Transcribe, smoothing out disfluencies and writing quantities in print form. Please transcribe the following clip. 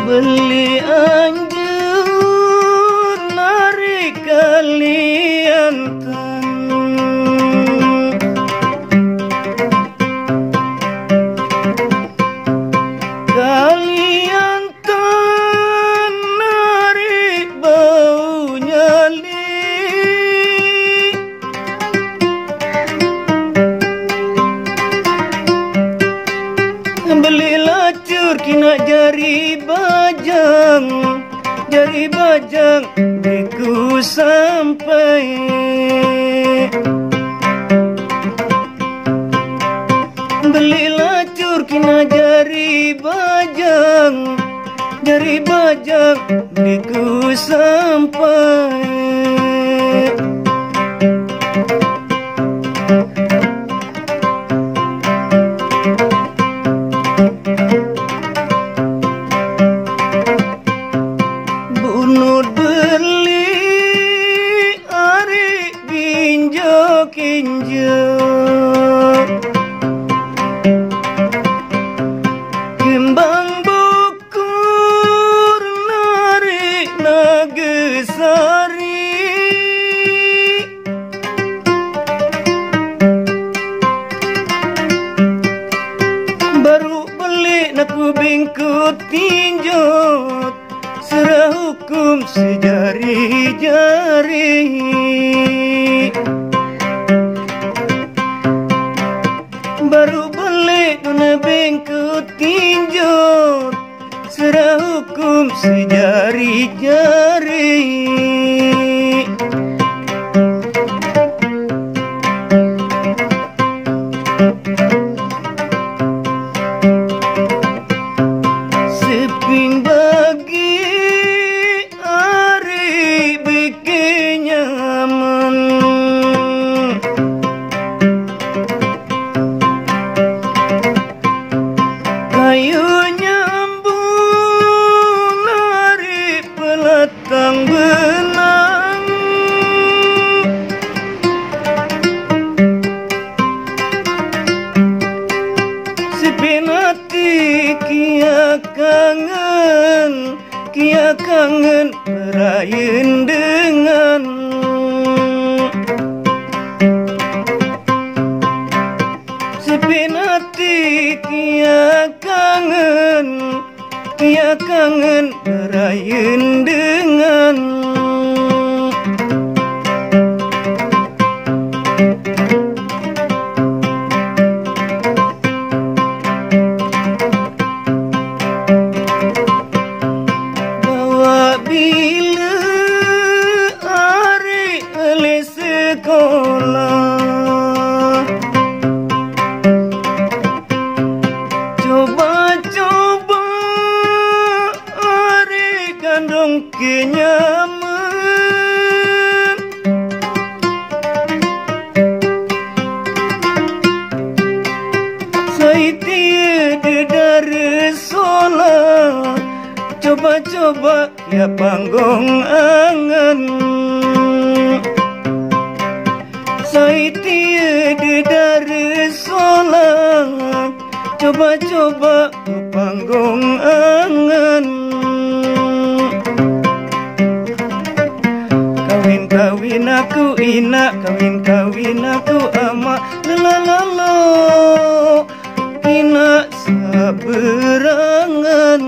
Beli anjur narik Kaliantan, Kaliantan narik bau nyali. Beli lacur kina jari bajang diku sampai. Beli lacur kina jari bajang diku sampai. Bunut beli ari ginjo kinjo, kembang bukur narik Nagesari. Baru beli naku bingkut tinjot, serah hukum sejari-jari. Baru beli guna bengkut tinjot, serah hukum sejari-jari. Seping bagi ari bikin nyaman, kayu nyambung ari pelatang benang. Sepenati kia kangen merayan dengan. Sepenati kia kangen merayan dengan. Bila ari le sekolah, coba-coba ari kandung kenyaman. Saya tiada dari solat, coba-coba ya panggung angan. Saya tiada dari solat, coba-coba panggung angan. Kawin aku ina, kawin aku ama, lalalala, ina saberangan.